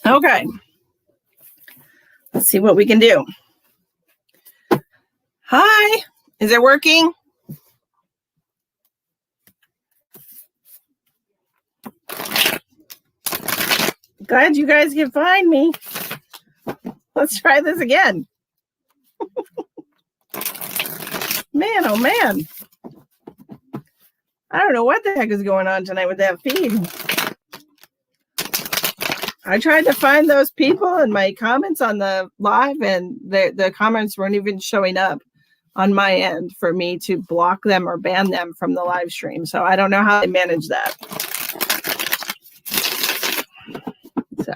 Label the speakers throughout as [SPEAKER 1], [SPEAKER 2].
[SPEAKER 1] Okay. Let's see what we can do. Hi. Is it working? Glad you guys can find me. Let's try this again. Man, oh man. I don't know what the heck is going on tonight with that feed. I tried to find those people in my comments on the live, and the comments weren't even showing up on my end for me to block them or ban them from the live stream. So I don't know how they manage that. So,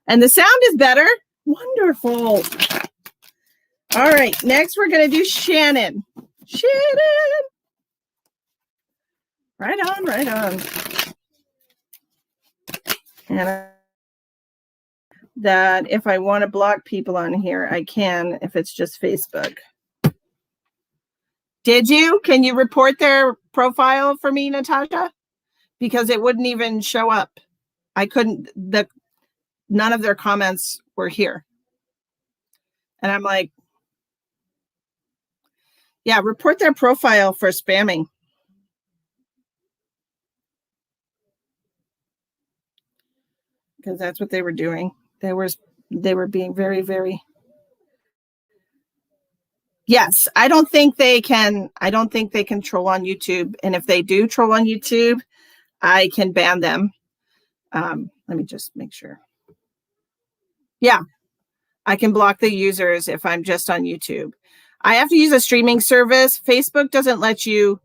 [SPEAKER 1] and the sound is better. Wonderful. All right, next we're going to do Shannon. Shannon. Right on, right on. And that if I want to block people on here, I can if it's just Facebook. Did you? Can you report their profile for me, Natasha? Because it wouldn't even show up. I couldn't, none of their comments were here. And I'm like, yeah, report their profile for spamming. Because that's what they were doing. They were being very, very. Yes, I don't think they can troll on YouTube. And if they do troll on YouTube, I can ban them. Let me just make sure. Yeah, I can block the users if I'm just on YouTube. I have to use a streaming service. Facebook doesn't let you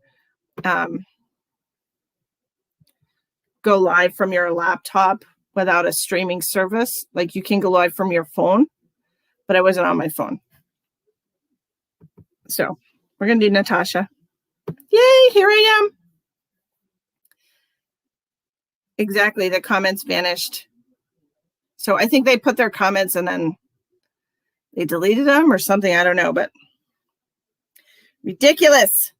[SPEAKER 1] go live from your laptop without a streaming service. Like you can go live from your phone, but I wasn't on my phone. So we're going to do Natasha. Yay, here I am. Exactly, the comments vanished. So I think they put their comments and then they deleted them or something. I don't know, but ridiculous.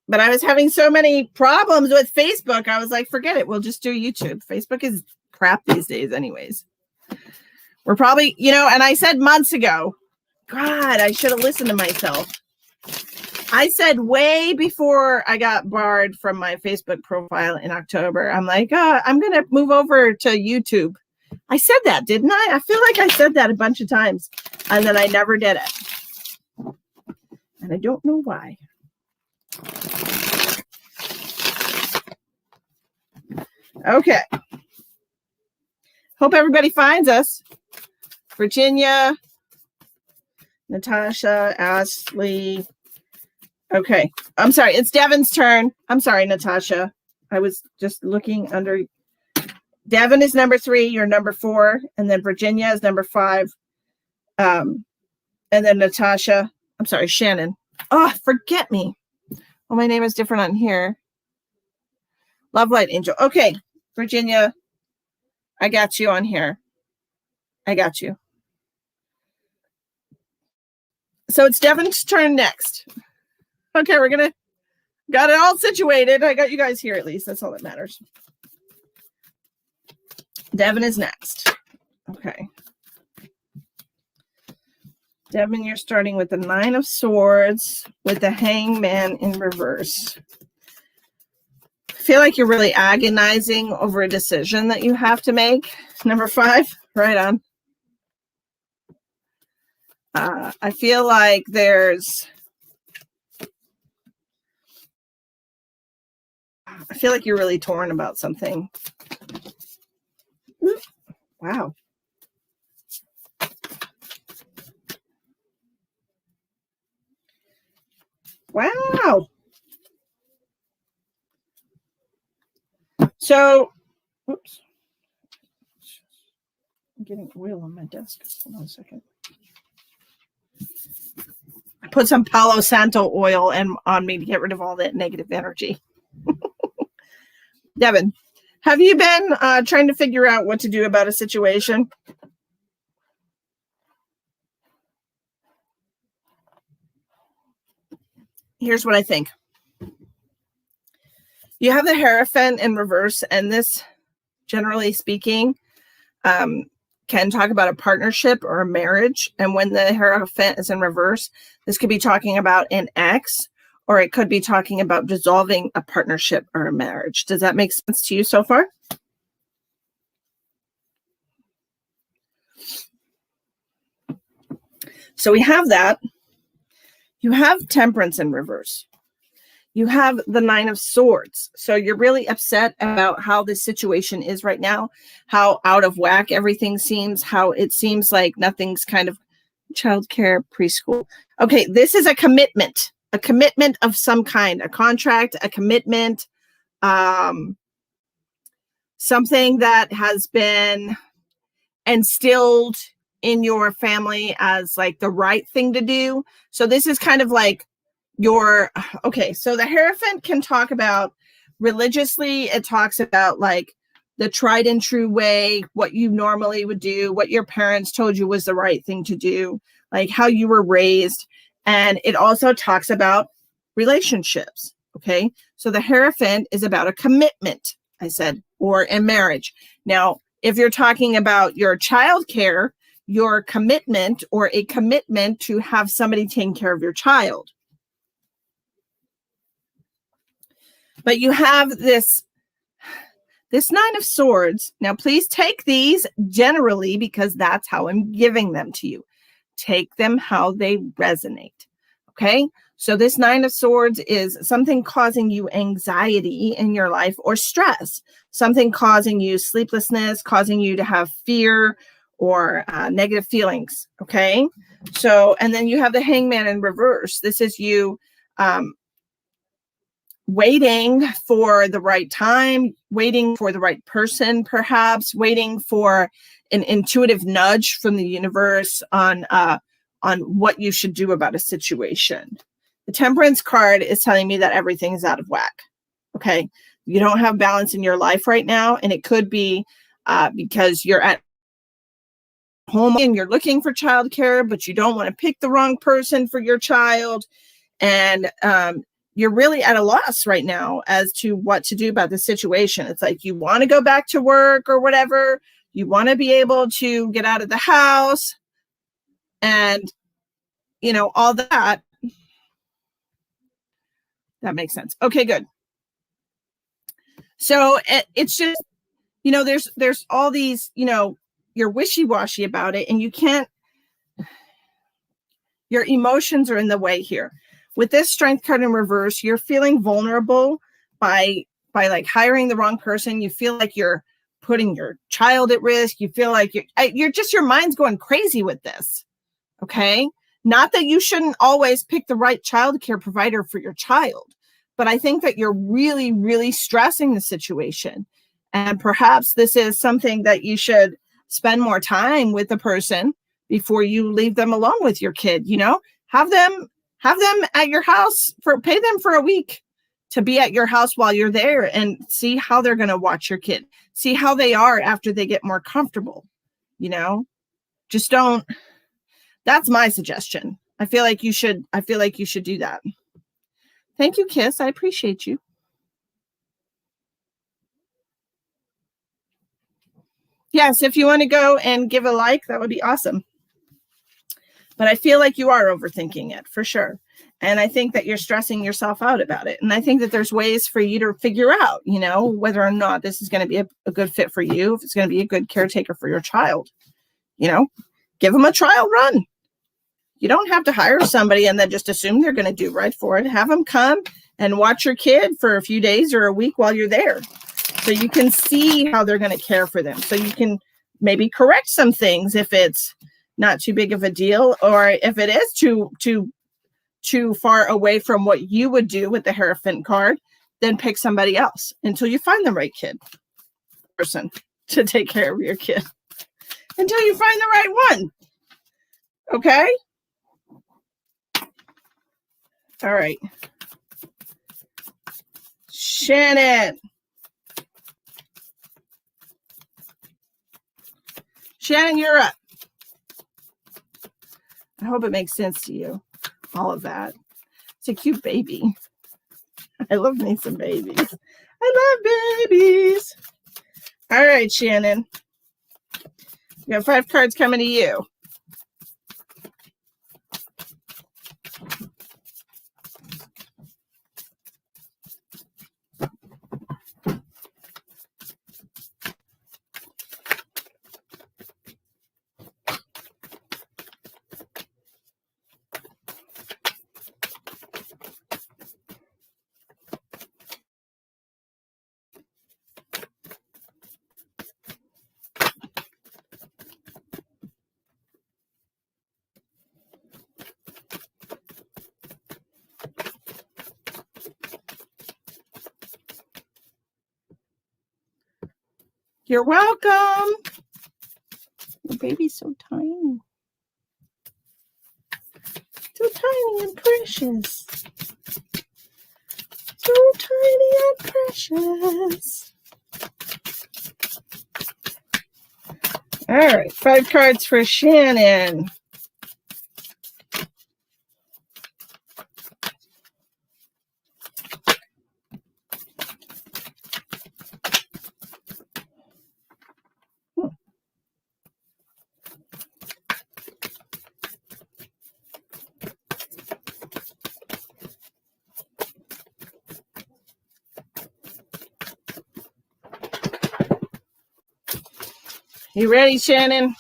[SPEAKER 1] But I was having so many problems with Facebook. I was like, forget it. We'll just do YouTube. Facebook is crap these days anyways. We're probably, and I said months ago, God, I should have listened to myself. I said way before I got barred from my Facebook profile in October, I'm like, I'm going to move over to YouTube. I said that, didn't I? I feel like I said that a bunch of times, and then I never did it. And I don't know why. Okay. Hope everybody finds us. Virginia, Natasha, Ashley. Okay. I'm sorry. It's Devin's turn. I'm sorry, Natasha. I was just looking under. Devin is number 3. You're number 4. And then Virginia is number 5. And then Natasha. I'm sorry, Shannon. Oh, forget me. Well, my name is different on here. Love Light Angel. Okay. Virginia, I got you on here. I got you. So it's Devin's turn next. Okay, got it all situated. I got you guys here at least. That's all that matters. Devin is next. Okay. Devin, you're starting with the 9 of Swords with the Hangman in reverse. I feel like you're really agonizing over a decision that you have to make. Number 5, right on. I feel like you're really torn about something. Wow. Wow. So, oops. I'm getting oil on my desk. Hold on a second. I put some Palo Santo oil on me to get rid of all that negative energy. Devin, have you been trying to figure out what to do about a situation? Here's what I think. You have the Hierophant in reverse, and this, generally speaking, can talk about a partnership or a marriage. And when the Hierophant is in reverse, this could be talking about an ex, or it could be talking about dissolving a partnership or a marriage. Does that make sense to you so far? So we have that. You have Temperance in reverse. You have the Nine of Swords. So you're really upset about how this situation is right now, how out of whack everything seems, how it seems like nothing's kind of childcare, preschool. Okay, this is a commitment of some kind, a contract, a commitment, something that has been instilled in your family as like the right thing to do. So this is kind of like okay, so the Hierophant can talk about religiously. It talks about like the tried and true way, what you normally would do, what your parents told you was the right thing to do, like how you were raised. And it also talks about relationships. Okay, so the Hierophant is about a commitment, I said, or a marriage. Now, if you're talking about your childcare, your commitment or a commitment to have somebody taking care of your child. But you have this Nine of Swords. Now, please take these generally because that's how I'm giving them to you. Take them how they resonate. Okay? So this Nine of Swords is something causing you anxiety in your life or stress, something causing you sleeplessness, causing you to have fear or negative feelings. Okay? So, and then you have the Hangman in reverse. This is you waiting for the right time, waiting for the right person, perhaps waiting for an intuitive nudge from the universe on what you should do about a situation. The Temperance card is telling me that everything is out of whack. Okay. You don't have balance in your life right now. And it could be because you're at home and you're looking for childcare, but you don't want to pick the wrong person for your child. And you're really at a loss right now as to what to do about the situation. It's like you want to go back to work or whatever. You want to be able to get out of the house and, you know, all that. That makes sense. Okay, good. So it's just, you know, there's all these, you know, you're wishy-washy about it and you can't, your emotions are in the way here. With this Strength card in reverse, you're feeling vulnerable by like hiring the wrong person. You feel like you're putting your child at risk. You feel like you're just, your mind's going crazy with this. Okay. Not that you shouldn't always pick the right childcare provider for your child, but I think that you're really, really stressing the situation. And perhaps this is something that you should spend more time with the person before you leave them alone with your kid. You know, have them at your house, pay them for a week to be at your house while you're there and see how they're going to watch your kid. See how they are after they get more comfortable. You know, just don't. That's my suggestion. I feel like you should do that. Thank you, Kiss. I appreciate you. Yes, if you want to go and give a like, that would be awesome. But I feel like you are overthinking it for sure. And I think that you're stressing yourself out about it. And I think that there's ways for you to figure out, you know, whether or not this is going to be a good fit for you, if it's going to be a good caretaker for your child. You know, give them a trial run. You don't have to hire somebody and then just assume they're going to do right for it. Have them come and watch your kid for a few days or a week while you're there. So you can see how they're going to care for them. So you can maybe correct some things if it's not too big of a deal, or if it is too far away from what you would do with the Hierophant card, then pick somebody else until you find the right person to take care of your kid. Until you find the right one. Okay? All right. Shannon, you're up. I hope it makes sense to you, all of that. It's a cute baby. I love me some babies. I love babies. All right, Shannon. You got 5 cards coming to you. You're welcome. Your baby's so tiny. So tiny and precious. So tiny and precious. All right, 5 cards for Shannon. You ready, Shannon?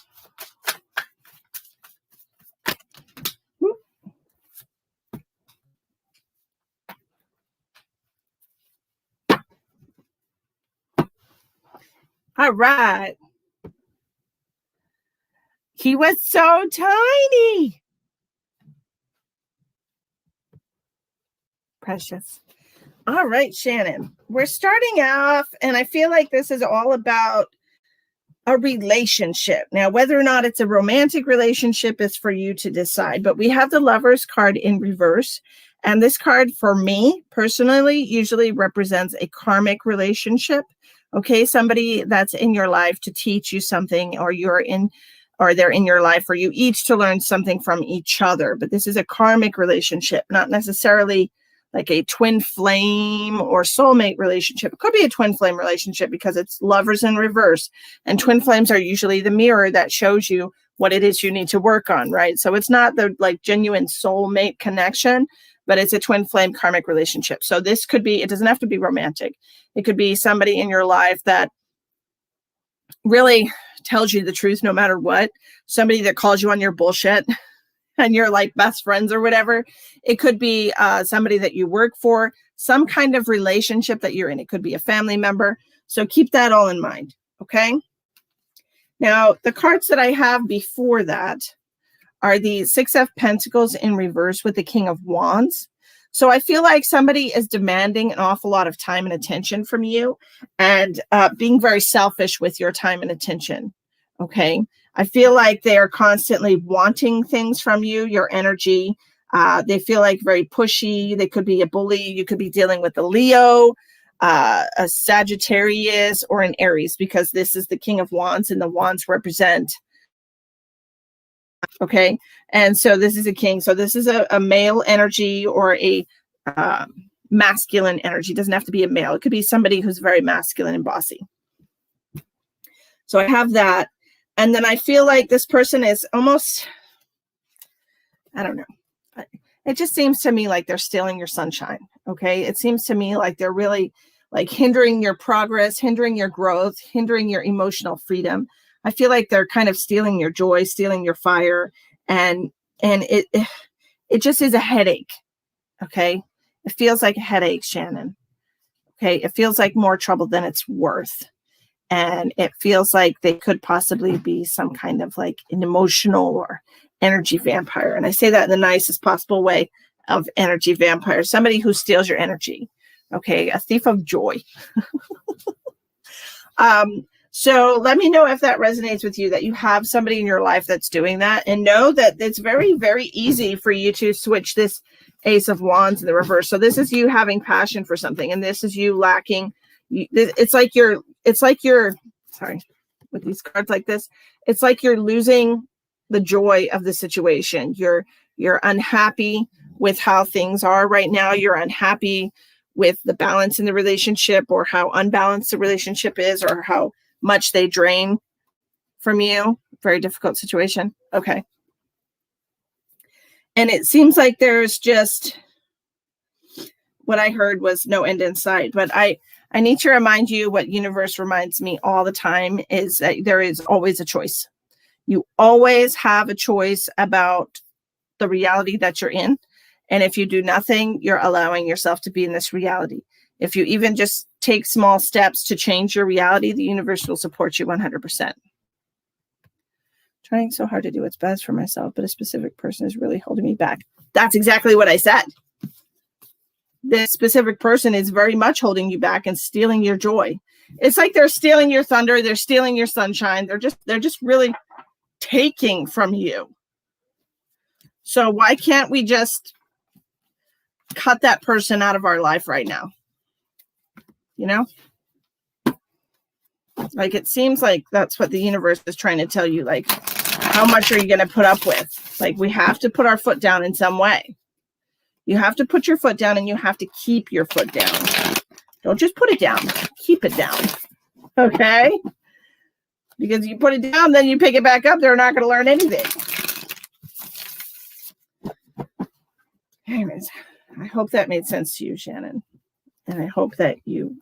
[SPEAKER 1] All right. He was so tiny. Precious. All right, Shannon. We're starting off, and I feel like this is all about a relationship. Now, whether or not it's a romantic relationship is for you to decide, but we have the Lovers card in reverse. And this card, for me personally, usually represents a karmic relationship. Okay, somebody that's in your life to teach you something, or they're in your life for you each to learn something from each other. But this is a karmic relationship, not necessarily like a twin flame or soulmate relationship. It could be a twin flame relationship because it's lovers in reverse. And twin flames are usually the mirror that shows you what it is you need to work on, right? So it's not the like genuine soulmate connection, but it's a twin flame karmic relationship. So this could be, it doesn't have to be romantic. It could be somebody in your life that really tells you the truth no matter what. Somebody that calls you on your bullshit and you're like best friends or whatever. It could be somebody that you work for, some kind of relationship that you're in. It could be a family member. So keep that all in mind. Okay. Now, the cards that I have before that are the 6 of Pentacles in reverse with the King of Wands. So I feel like somebody is demanding an awful lot of time and attention from you, and being very selfish with your time and attention. Okay. I feel like they are constantly wanting things from you, your energy. They feel like very pushy. They could be a bully. You could be dealing with a Leo, a Sagittarius, or an Aries, because this is the King of Wands and the wands represent. Okay. And so this is a king. So this is a male energy or a masculine energy. It doesn't have to be a male. It could be somebody who's very masculine and bossy. So I have that. And then I feel like this person is almost, I don't know. It just seems to me like they're stealing your sunshine. Okay. It seems to me like they're really like hindering your progress, hindering your growth, hindering your emotional freedom. I feel like they're kind of stealing your joy, stealing your fire. And it just is a headache. Okay. It feels like a headache, Shannon. Okay. It feels like more trouble than it's worth. And it feels like they could possibly be some kind of like an emotional or energy vampire. And I say that in the nicest possible way of energy vampire, somebody who steals your energy. Okay. A thief of joy. So let me know if that resonates with you, that you have somebody in your life that's doing that, and know that it's very, very easy for you to switch this Ace of Wands in the reverse. So this is you having passion for something, and this is you lacking. It's like you're sorry, with these cards like this, it's like you're losing the joy of the situation. You're unhappy with how things are right now. You're unhappy with the balance in the relationship, or how unbalanced the relationship is, or how much they drain from you. very difficult situation. Okay. And it seems like there's just, what I heard was no end in sight. But I need to remind you what universe reminds me all the time is that there is always a choice. You always have a choice about the reality that you're in. And if you do nothing, you're allowing yourself to be in this reality. If you even just take small steps to change your reality, the universe will support you 100%. Trying so hard to do what's best for myself, but a specific person is really holding me back. That's exactly what I said. This specific person is very much holding you back and stealing your joy. It's like they're stealing your thunder. They're stealing your sunshine. They're just really taking from you. So why can't we just cut that person out of our life right now? You know? Like, it seems like that's what the universe is trying to tell you. Like, how much are you going to put up with? Like, we have to put our foot down in some way. You have to put your foot down, and you have to keep your foot down. Don't just put it down. Keep it down. Okay? Because you put it down, then you pick it back up. They're not going to learn anything. Anyways, I hope that made sense to you, Shannon. And I hope that you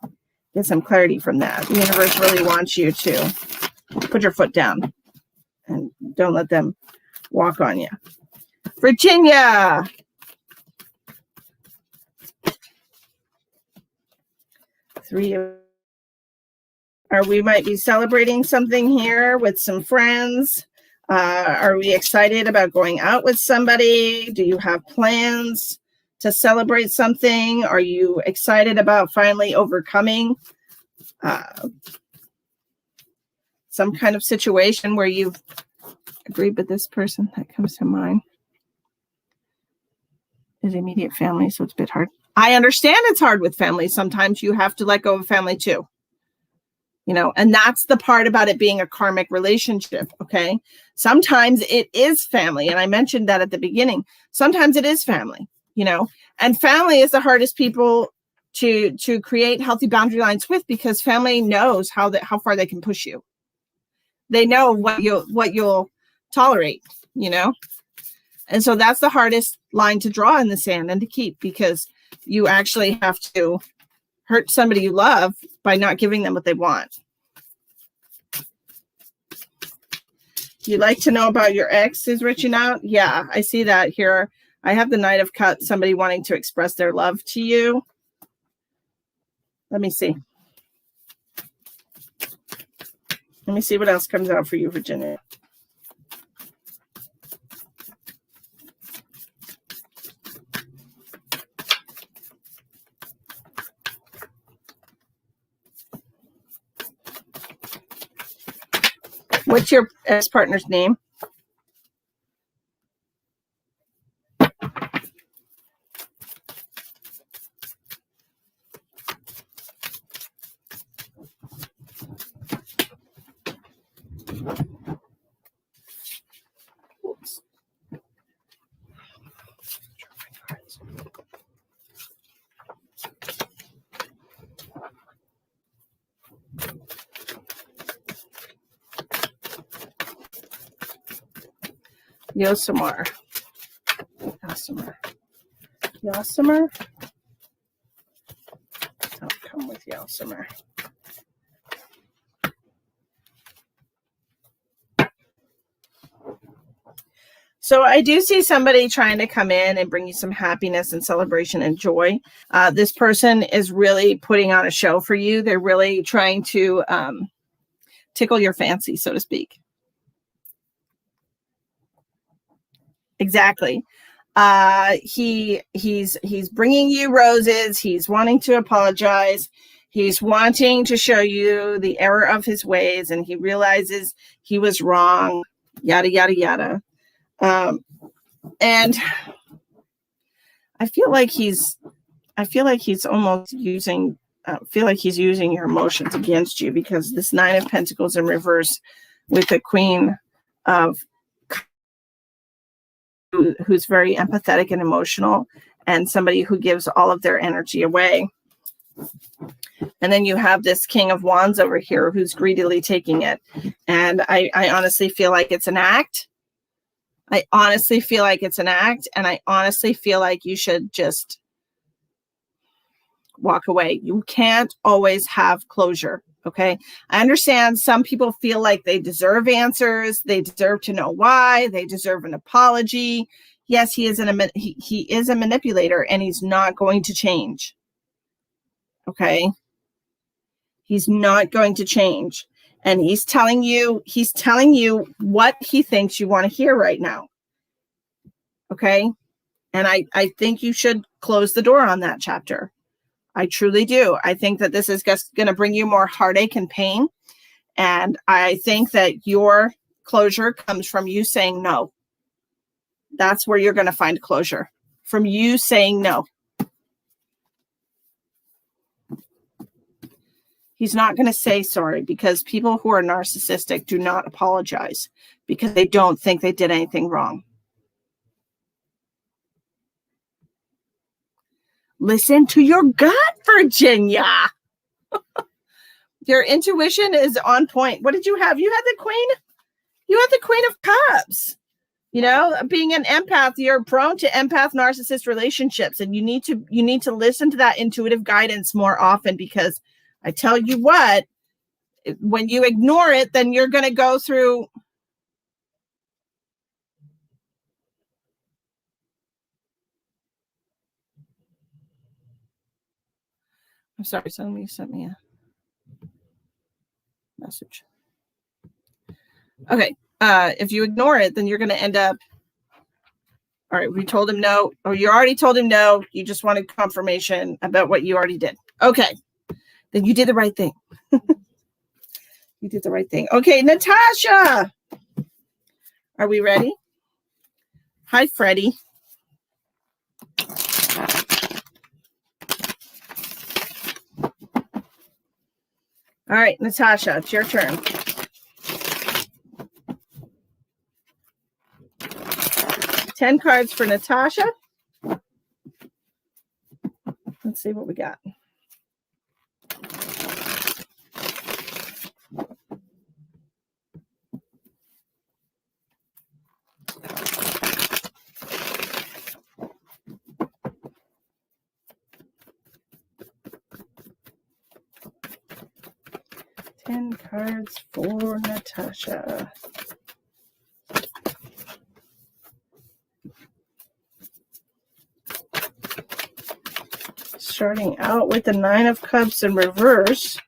[SPEAKER 1] get some clarity from that. The universe really wants you to put your foot down and don't let them walk on you. Virginia. We might be celebrating something here with some friends. Are we excited about going out with somebody? Do you have plans to celebrate something? Are you excited about finally overcoming some kind of situation where you've agreed with this person? That comes to mind. Is immediate family, so it's a bit hard. I understand it's hard with family. Sometimes you have to let go of family too. You know, and that's the part about it being a karmic relationship, okay? Sometimes it is family, and I mentioned that at the beginning. Sometimes it is family, you know, and family is the hardest people to create healthy boundary lines with, because family knows how far they can push you. They know what you'll tolerate, you know? And so that's the hardest line to draw in the sand and to keep, because you actually have to hurt somebody you love by not giving them what they want. You'd like to know about your ex is reaching out? Yeah, I see that here. I have the Knight of Cups, somebody wanting to express their love to you. Let me see. Let me see what else comes out for you, Virginia. What's your ex-partner's name? Oops. Yosemar. Don't come with Yosemar. So I do see somebody trying to come in and bring you some happiness and celebration and joy. This person is really putting on a show for you. They're really trying to tickle your fancy, so to speak. Exactly. He's bringing you roses. He's wanting to apologize. He's wanting to show you the error of his ways, and he realizes he was wrong. Yada yada yada. And I feel like he's almost using. Feel like he's using your emotions against you, because this Nine of Pentacles in reverse with the Queen of who's very empathetic and emotional, and somebody who gives all of their energy away. And then you have this King of Wands over here who's greedily taking it. And I honestly feel like it's an act. I honestly feel like it's an act. And I honestly feel like you should just walk away. You can't always have closure. Okay. I understand some people feel like they deserve answers. They deserve to know why. They deserve an apology. Yes, he is a manipulator, and he's not going to change. Okay. He's not going to change. And he's telling you what he thinks you want to hear right now. Okay. And I think you should close the door on that chapter. I truly do. I think that this is just going to bring you more heartache and pain. And I think that your closure comes from you saying no. That's where you're going to find closure, from you saying no. He's not going to say sorry, because people who are narcissistic do not apologize because they don't think they did anything wrong. Listen to your gut, Virginia. Your intuition is on point. What did you have? You had the Queen. You had the Queen of Cups. You know, being an empath, you're prone to empath narcissist relationships, and you need to listen to that intuitive guidance more often, because I tell you what, when you ignore it, then you're going to go through. I'm sorry, somebody sent me a message. Okay. If you ignore it, then you're going to end up. All right. We told him no, or you already told him no. You just wanted confirmation about what you already did. Okay. Then you did the right thing. You did the right thing. Okay. Natasha. Are we ready? Hi, Freddie. All right, Natasha, it's your turn. Ten cards for Natasha. Let's see what we got. Cards for Natasha. Starting out with the Nine of Cups in reverse.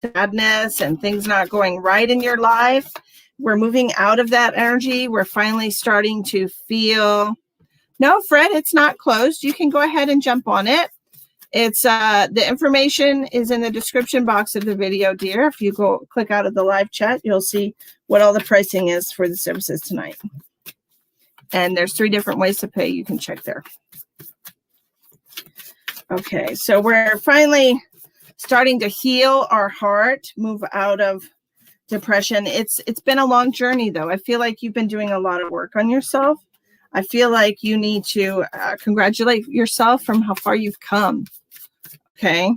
[SPEAKER 1] Sadness and things not going right in your life. We're moving out of that energy. We're finally starting to feel. No, Fred, it's not closed. You can go ahead and jump on it. It's the information is in the description box of the video, dear. If you go click out of the live chat, you'll see what all the pricing is for the services tonight. And there's 3 different ways to pay. You can check there. Okay, so we're finally starting to heal our heart, move out of depression. It's been a long journey, though. I feel like you've been doing a lot of work on yourself. I feel like you need to congratulate yourself from how far you've come. Okay.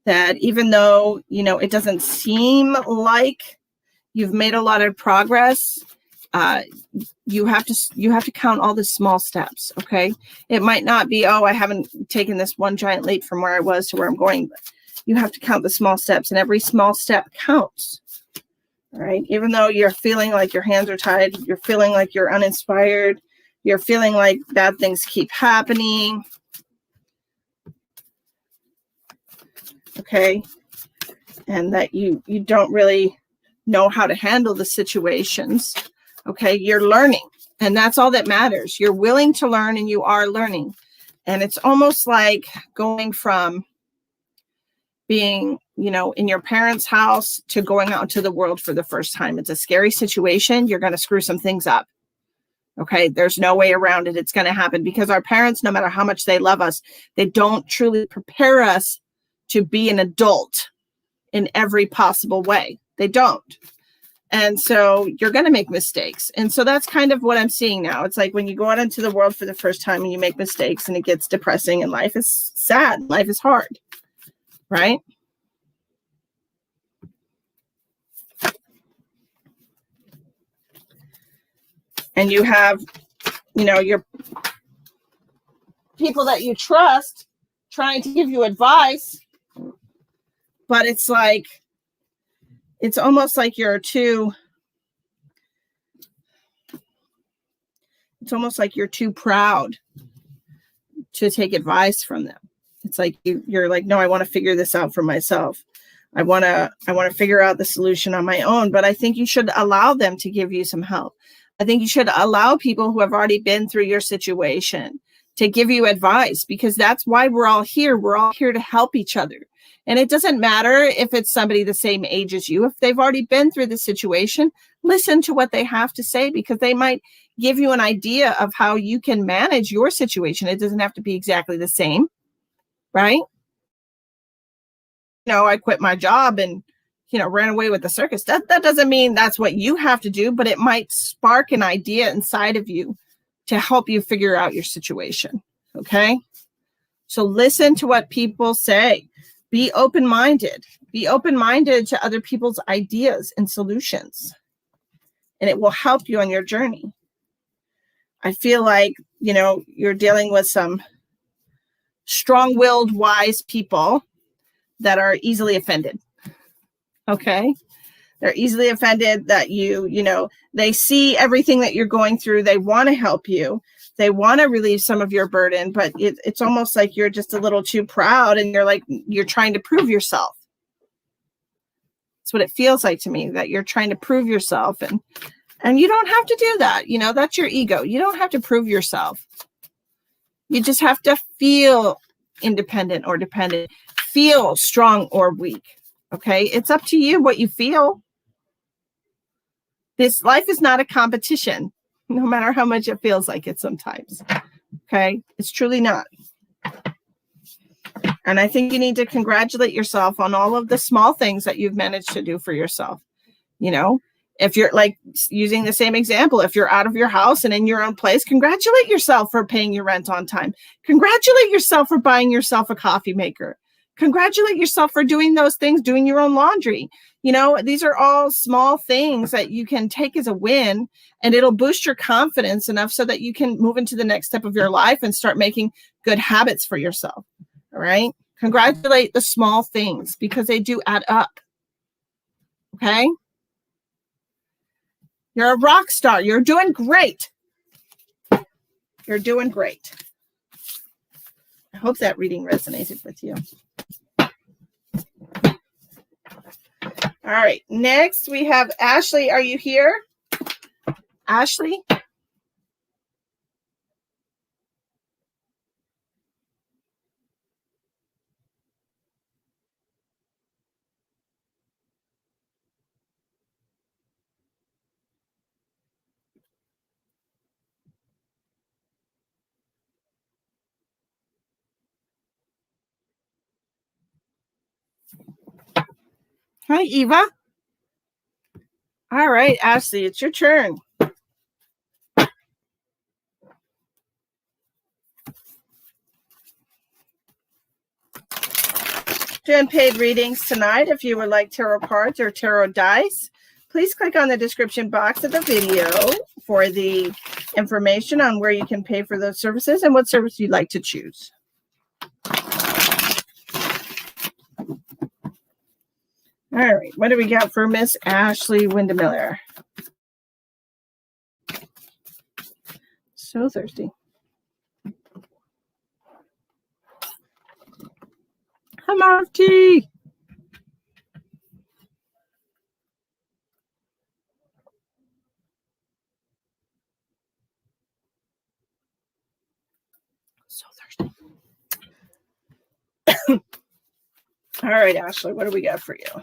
[SPEAKER 1] That even though, you know, it doesn't seem like you've made a lot of progress, you have to count all the small steps. Okay. It might not be, oh, I haven't taken this one giant leap from where I was to where I'm going, but you have to count the small steps, and every small step counts. All right. Even though you're feeling like your hands are tied, you're feeling like you're uninspired, you're feeling like bad things keep happening. Okay. And that you don't really know how to handle the situations. Okay. You're learning, and that's all that matters. You're willing to learn, and you are learning. And it's almost like going from being, you know, in your parents' house to going out into the world for the first time. It's a scary situation. You're going to screw some things up. Okay. There's no way around it. It's going to happen, because our parents, no matter how much they love us, they don't truly prepare us to be an adult in every possible way. They don't. And so you're going to make mistakes. And so that's kind of what I'm seeing now. It's like when you go out into the world for the first time and you make mistakes and it gets depressing and life is sad, life is hard, right? And you have, your people that you trust trying to give you advice, but it's almost like you're too proud to take advice from them. It's like you're like, no, I want to figure this out for myself. I want to figure out the solution on my own, but I think you should allow them to give you some help. I think you should allow people who have already been through your situation to give you advice, because that's why we're all here. We're all here to help each other. And it doesn't matter if it's somebody the same age as you. If they've already been through the situation, listen to what they have to say, because they might give you an idea of how you can manage your situation. It doesn't have to be exactly the same, right? I quit my job and, ran away with the circus. That doesn't mean that's what you have to do, but it might spark an idea inside of you to help you figure out your situation. Okay. So listen to what people say. Be open-minded. Be open-minded to other people's ideas and solutions, and it will help you on your journey. I feel like, you're dealing with some strong-willed, wise people that are easily offended. Okay. They're easily offended that they see everything that you're going through. They want to help you. They want to relieve some of your burden, but it's almost like you're just a little too proud and you're trying to prove yourself. That's what it feels like to me, that you're trying to prove yourself, and you don't have to do that. That's your ego. You don't have to prove yourself. You just have to feel independent or dependent, feel strong or weak. Okay. It's up to you what you feel. This life is not a competition, no matter how much it feels like it sometimes. Okay. It's truly not. And I think you need to congratulate yourself on all of the small things that you've managed to do for yourself. If you're like using the same example, if you're out of your house and in your own place, congratulate yourself for paying your rent on time. Congratulate yourself for buying yourself a coffee maker. Congratulate yourself for doing those things, doing your own laundry. These are all small things that you can take as a win, and it'll boost your confidence enough so that you can move into the next step of your life and start making good habits for yourself. All right. Congratulate the small things, because they do add up. Okay. You're a rock star. You're doing great. You're doing great. I hope that reading resonated with you. All right. Next, we have Ashley. Are you here? Ashley? Hi, Eva. All right, Ashley, it's your turn. Doing paid readings tonight. If you would like tarot cards or tarot dice, please click on the description box of the video for the information on where you can pay for those services and what service you'd like to choose. All right, what do we got for Miss Ashley Windemiller? So thirsty. I'm out of tea. So thirsty. All right, Ashley, what do we got for you?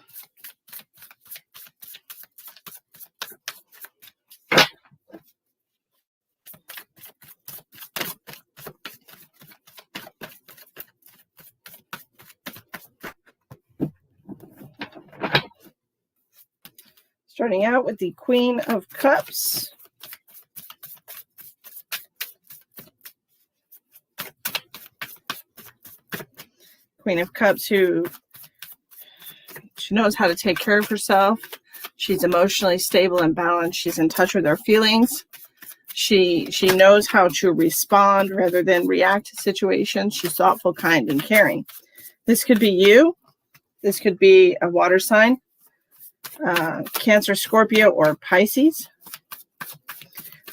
[SPEAKER 1] Starting out with the Queen of Cups. Queen of Cups, who she knows how to take care of herself. She's emotionally stable and balanced. She's in touch with her feelings. She knows how to respond rather than react to situations. She's thoughtful, kind, and caring. This could be you. This could be a water sign, Cancer, Scorpio, or Pisces.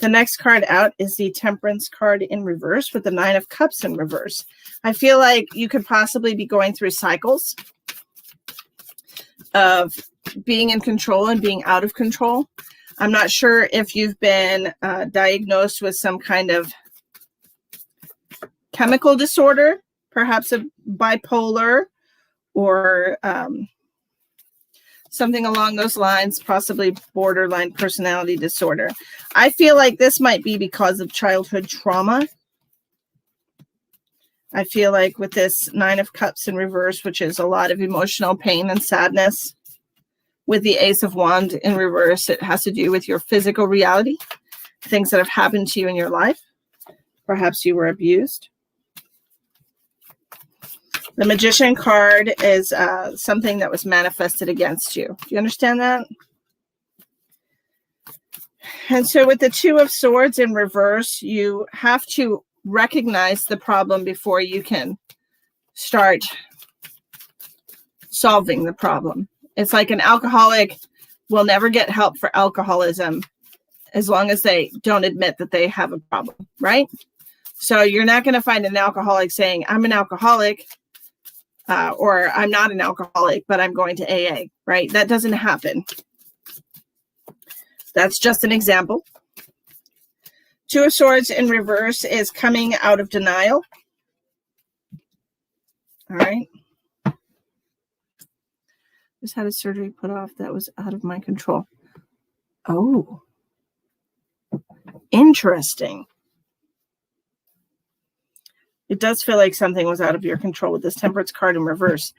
[SPEAKER 1] The next card out is the Temperance card in reverse with the Nine of Cups in reverse. I feel like you could possibly be going through cycles of being in control and being out of control. I'm not sure if you've been diagnosed with some kind of chemical disorder, perhaps a bipolar or something along those lines, possibly borderline personality disorder. I feel like this might be because of childhood trauma. I feel like with this Nine of Cups in reverse, which is a lot of emotional pain and sadness, with the Ace of Wands in reverse, it has to do with your physical reality, things that have happened to you in your life. Perhaps you were abused. The Magician card is something that was manifested against you. Do you understand that? And so with the Two of Swords in reverse, you have to recognize the problem before you can start solving the problem. It's like an alcoholic will never get help for alcoholism as long as they don't admit that they have a problem, right? So you're not going to find an alcoholic saying, I'm an alcoholic, or I'm not an alcoholic, but I'm going to AA, right? That doesn't happen. That's just an example. Two of Swords in reverse is coming out of denial. All right. Just had a surgery put off that was out of my control. Oh, interesting. It does feel like something was out of your control with this Temperance card in reverse.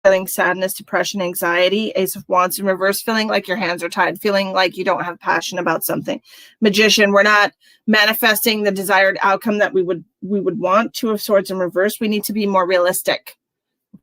[SPEAKER 1] Feeling sadness, depression, anxiety. Ace of Wands in reverse, feeling like your hands are tied, feeling like you don't have passion about something. Magician, we're not manifesting the desired outcome that we would want. Two of Swords in reverse, we need to be more realistic.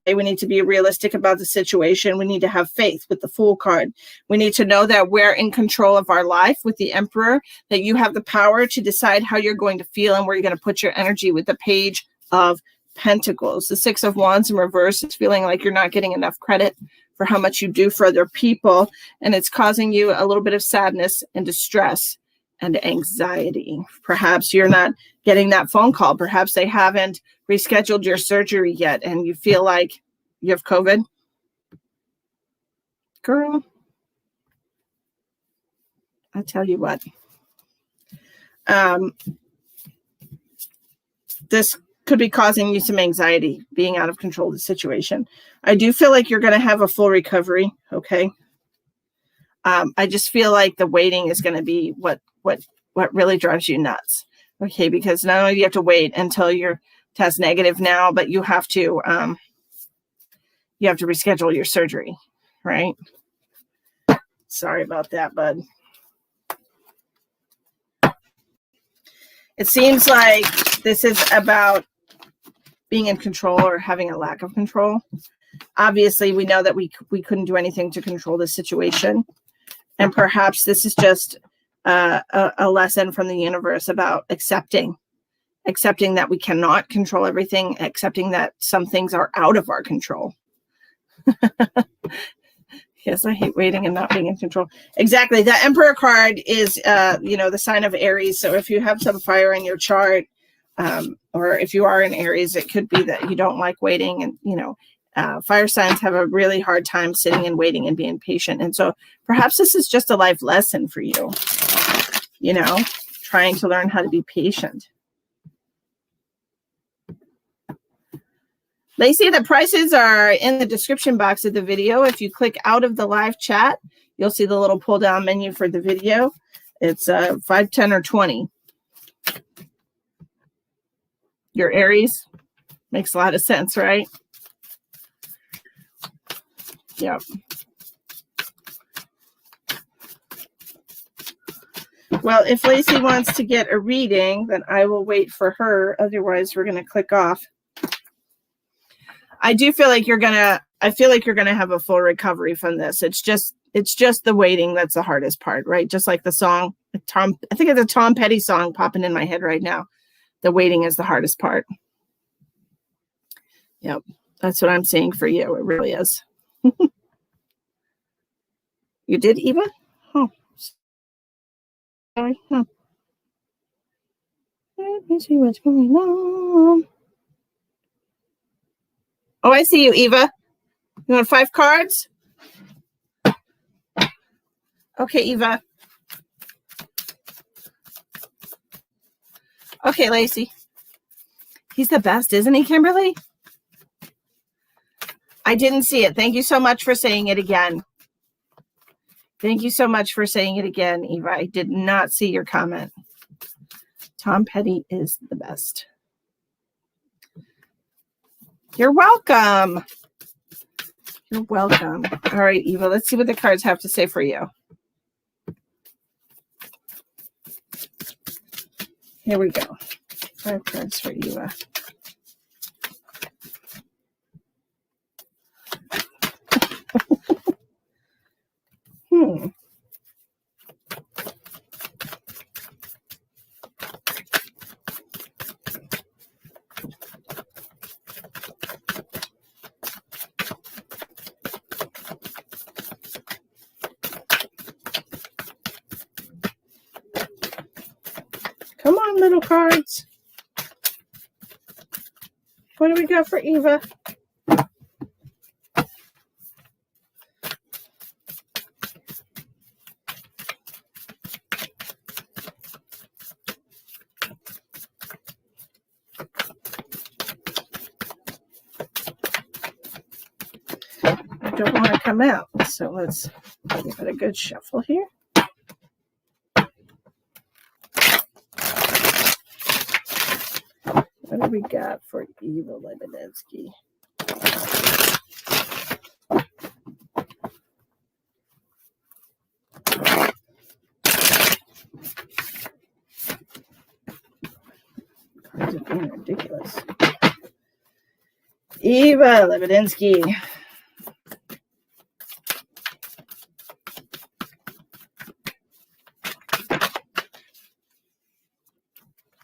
[SPEAKER 1] Okay? We need to be realistic about the situation. We need to have faith with the Fool card. We need to know that we're in control of our life with the Emperor, that you have the power to decide how you're going to feel and where you're going to put your energy with the Page of Pentacles. The Six of Wands in reverse is feeling like you're not getting enough credit for how much you do for other people, and it's causing you a little bit of sadness and distress and anxiety. Perhaps you're not getting that phone call. Perhaps they haven't rescheduled your surgery yet, and you feel like you have COVID. Girl, I tell you what, this could be causing you some anxiety, being out of control of the situation. I do feel like you're going to have a full recovery. Okay. I just feel like the waiting is going to be what really drives you nuts. Okay. Because not only do you have to wait until your test negative now, but you have to reschedule your surgery, right? Sorry about that, bud. It seems like this is about being in control or having a lack of control. Obviously, we know that we couldn't do anything to control the situation. And perhaps this is just a lesson from the universe about accepting that we cannot control everything, accepting that some things are out of our control. Yes, I hate waiting and not being in control. Exactly. The Emperor card is, the sign of Aries. So if you have some fire in your chart, or if you are in Aries, it could be that you don't like waiting. And, fire signs have a really hard time sitting and waiting and being patient. And so perhaps this is just a life lesson for you, trying to learn how to be patient. Lacey, the prices are in the description box of the video. If you click out of the live chat, you'll see the little pull down menu for the video. It's 5, 10, or 20. Your Aries makes a lot of sense, right? Yep. Well, if Lacey wants to get a reading, then I will wait for her. Otherwise, we're going to click off. I feel like you're going to have a full recovery from this. It's just the waiting that's the hardest part, right? Just like the song, I think it's a Tom Petty song popping in my head right now. The waiting is the hardest part. Yep. That's what I'm saying for you. It really is. You did, Eva? Oh, sorry. Huh. Let me see what's going on. Oh, I see you, Eva. You want 5 cards? Okay, Eva. Okay, Lacey. He's the best, isn't he, Kimberly? I didn't see it. Thank you so much for saying it again. Thank you so much for saying it again, Eva. I did not see your comment. Tom Petty is the best. You're welcome. You're welcome. All right, Eva, let's see what the cards have to say for you. Here we go. 5 cards for Eva. Come on, little cards. What do we got for Eva? I don't want to come out, so let's give it a good shuffle here. What do we got for Eva Lebedevsky? Cards are being ridiculous. Eva Lebedinsky.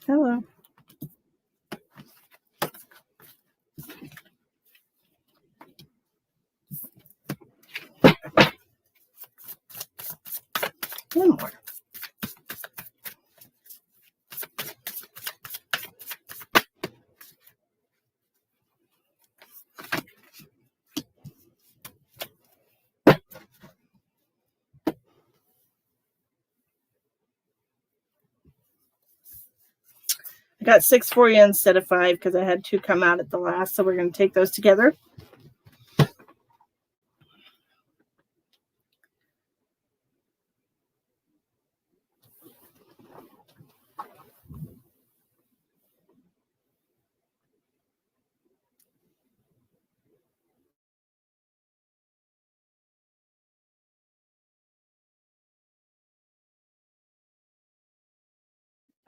[SPEAKER 1] Hello. One more. I got 6 for you instead of 5 because I had 2 come out at the last, so we're going to take those together.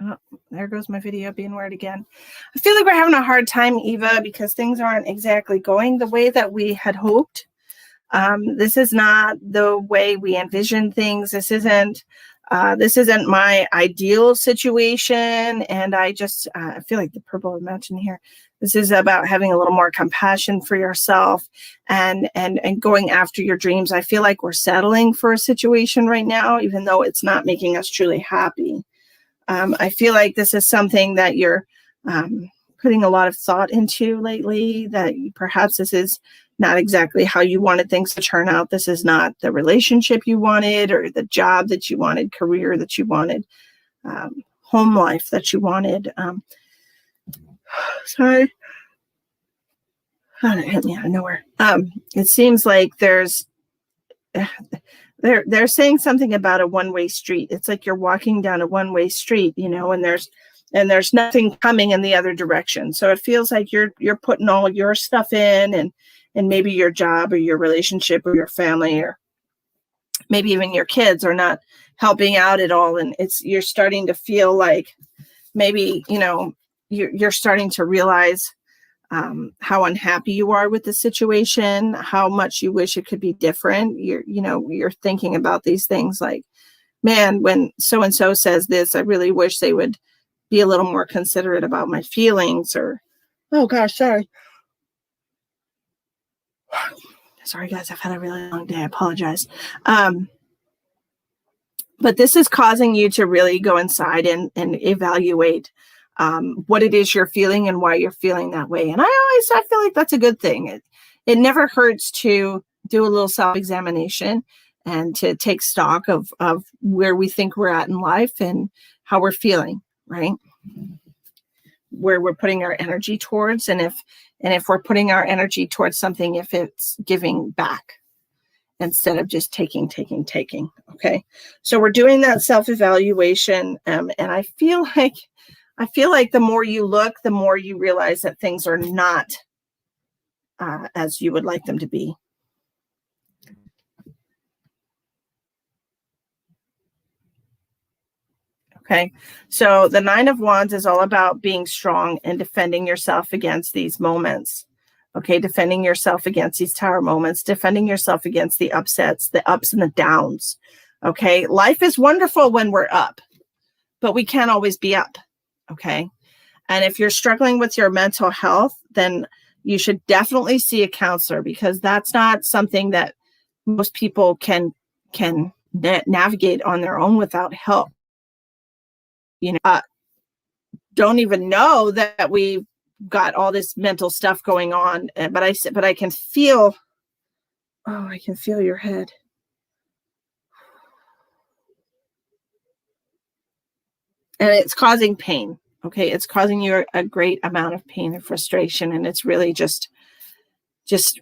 [SPEAKER 1] Oh, there goes my video being weird again. I feel like we're having a hard time, Eva, because things aren't exactly going the way that we had hoped. This is not the way we envisioned things. This isn't my ideal situation. And I just I feel like the purple I mentioned here. This is about having a little more compassion for yourself and going after your dreams. I feel like we're settling for a situation right now, even though it's not making us truly happy. I feel like this is something that you're putting a lot of thought into lately, that perhaps this is not exactly how you wanted things to turn out. This is not the relationship you wanted, or the job that you wanted, career that you wanted, home life that you wanted. Sorry. Oh, it hit me out of nowhere. It seems like they're saying something about a one-way street. It's like you're walking down a one-way street, and there's nothing coming in the other direction. So it feels like you're putting all your stuff in, and maybe your job or your relationship or your family or maybe even your kids are not helping out at all. And you're starting to feel like maybe, you're starting to realize how unhappy you are with the situation, how much you wish it could be different. You're thinking about these things like, man, when so-and-so says this, I really wish they would be a little more considerate about my feelings. Or, oh gosh, sorry. Sorry guys, I've had a really long day. I apologize. But this is causing you to really go inside and evaluate what it is you're feeling and why you're feeling that way. And I feel like that's a good thing. It never hurts to do a little self-examination and to take stock of where we think we're at in life and how we're feeling, right? Where we're putting our energy towards, and if we're putting our energy towards something, if it's giving back instead of just taking. Okay. So we're doing that self-evaluation. And I feel like the more you look, the more you realize that things are not as you would like them to be. Okay. So the Nine of Wands is all about being strong and defending yourself against these moments. Okay. Defending yourself against these tower moments, defending yourself against the upsets, the ups and the downs. Okay. Life is wonderful when we're up, but we can't always be up. Okay. And if you're struggling with your mental health, then you should definitely see a counselor, because that's not something that most people can navigate on their own without help. Don't even know that we've got all this mental stuff going on, but I can feel, I can feel your head. And it's causing pain. Okay. It's causing you a great amount of pain and frustration. And it's really just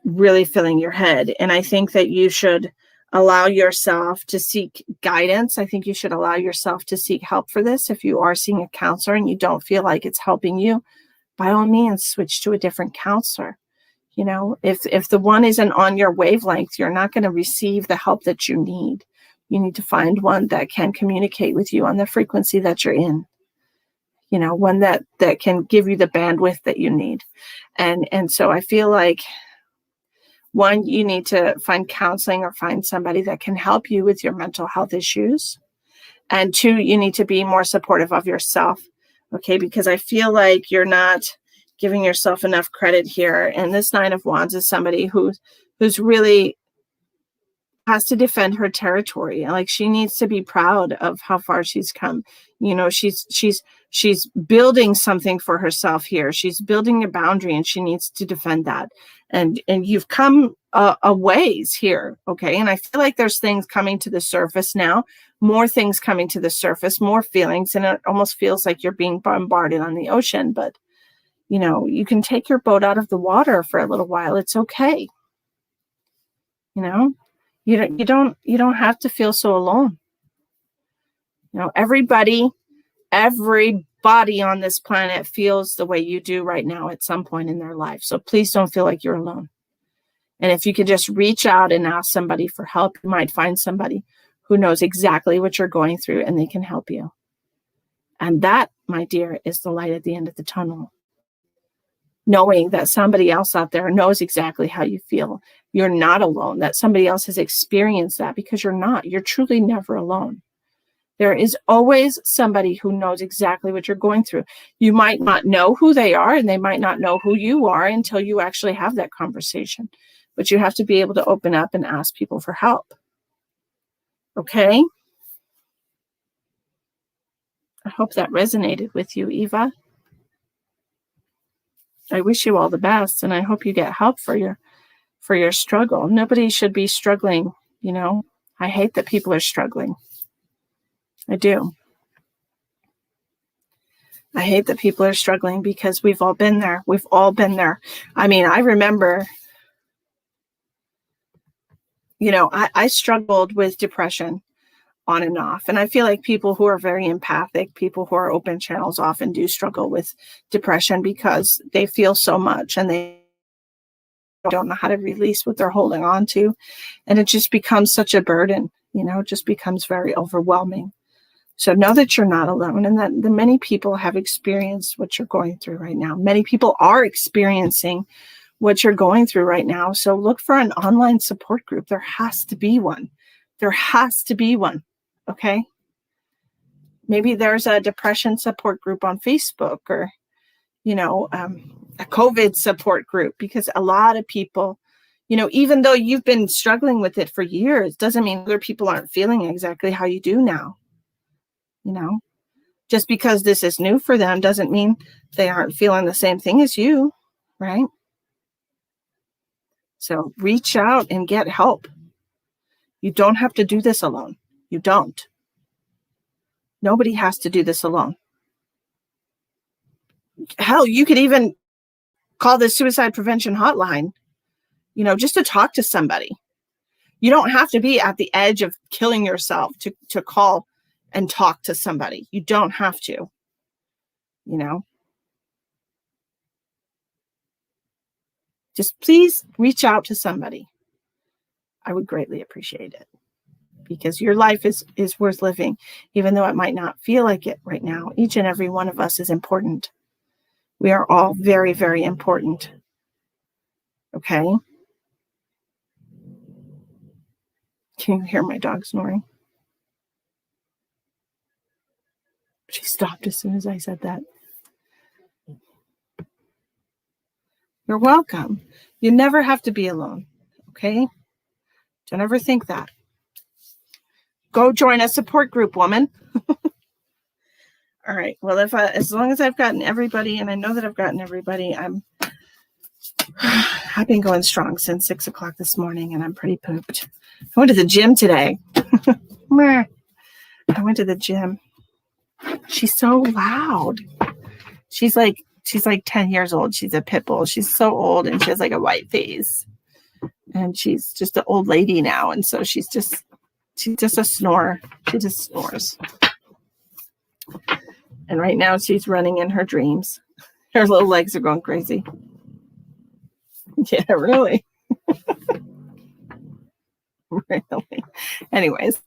[SPEAKER 1] really filling your head. And I think that you should allow yourself to seek guidance. I think you should allow yourself to seek help for this. If you are seeing a counselor and you don't feel like it's helping you, by all means, switch to a different counselor. If the one isn't on your wavelength, you're not going to receive the help that you need. You need to find one that can communicate with you on the frequency that you're in. One that can give you the bandwidth that you need. And so I feel like, one, you need to find counseling or find somebody that can help you with your mental health issues. And two, you need to be more supportive of yourself. Okay. Because I feel like you're not giving yourself enough credit here. And this Nine of Wands is somebody who's really has to defend her territory. Like, she needs to be proud of how far she's come. She's building something for herself here. She's building a boundary, and she needs to defend that. And you've come a ways here. Okay. And I feel like there's things coming to the surface now, more things coming to the surface, more feelings. And it almost feels like you're being bombarded on the ocean, but you can take your boat out of the water for a little while. It's okay. You don't have to feel so alone. Everybody on this planet feels the way you do right now at some point in their life. So please don't feel like you're alone. And if you could just reach out and ask somebody for help, you might find somebody who knows exactly what you're going through, and they can help you. And that, my dear, is the light at the end of the tunnel. Knowing that somebody else out there knows exactly how you feel. You're not alone, that somebody else has experienced that, because you're not. You're truly never alone. There is always somebody who knows exactly what you're going through. You might not know who they are, and they might not know who you are until you actually have that conversation. But you have to be able to open up and ask people for help. Okay? I hope that resonated with you, Eva. I wish you all the best, and I hope you get help for your struggle. Nobody should be struggling, I hate that people are struggling. I do. I hate that people are struggling, because we've all been there. We've all been there. I mean, I remember, I struggled with depression on and off. And I feel like people who are very empathic, people who are open channels, often do struggle with depression, because they feel so much and they don't know how to release what they're holding on to. And it just becomes such a burden. It just becomes very overwhelming. So know that you're not alone, and that the many people have experienced what you're going through right now. Many people are experiencing what you're going through right now. So look for an online support group. There has to be one. There has to be one. Okay. Maybe there's a depression support group on Facebook, or, a COVID support group, because a lot of people, even though you've been struggling with it for years, doesn't mean other people aren't feeling exactly how you do now. Just because this is new for them doesn't mean they aren't feeling the same thing as you, right? So reach out and get help. You don't have to do this alone. You don't. Nobody has to do this alone. Hell, you could even call the suicide prevention hotline, just to talk to somebody. You don't have to be at the edge of killing yourself to call and talk to somebody. You don't have to, Just please reach out to somebody. I would greatly appreciate it, because your life is worth living, even though it might not feel like it right now. Each and every one of us is important. We are all very, very important. Okay? Can you hear my dog snoring? She stopped as soon as I said that. You're welcome. You never have to be alone. Okay? Don't ever think that. Go join a support group, woman. All right. Well, as long as I've gotten everybody, and I know that I've gotten everybody, I've been going strong since 6 o'clock this morning, and I'm pretty pooped. I went to the gym today. I went to the gym. She's so loud. She's like 10 years old. She's a pit bull. She's so old, and she has like a white face, and she's just an old lady now. And so she's just a snorer. She just snores. And right now she's running in her dreams. Her little legs are going crazy. Yeah, really. Really. Anyways.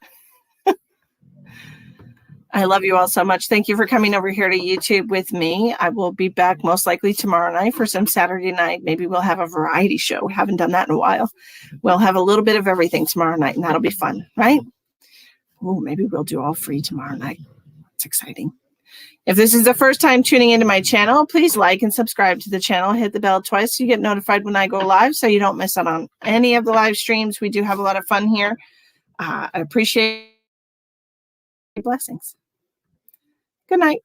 [SPEAKER 1] I love you all so much. Thank you for coming over here to YouTube with me. I will be back most likely tomorrow night for some Saturday night. Maybe we'll have a variety show. We haven't done that in a while. We'll have a little bit of everything tomorrow night, and that'll be fun, right? Oh, maybe we'll do all free tomorrow night. It's exciting. If this is the first time tuning into my channel, please like and subscribe to the channel. Hit the bell twice so you get notified when I go live, so you don't miss out on any of the live streams. We do have a lot of fun here. I appreciate your blessings. Good night.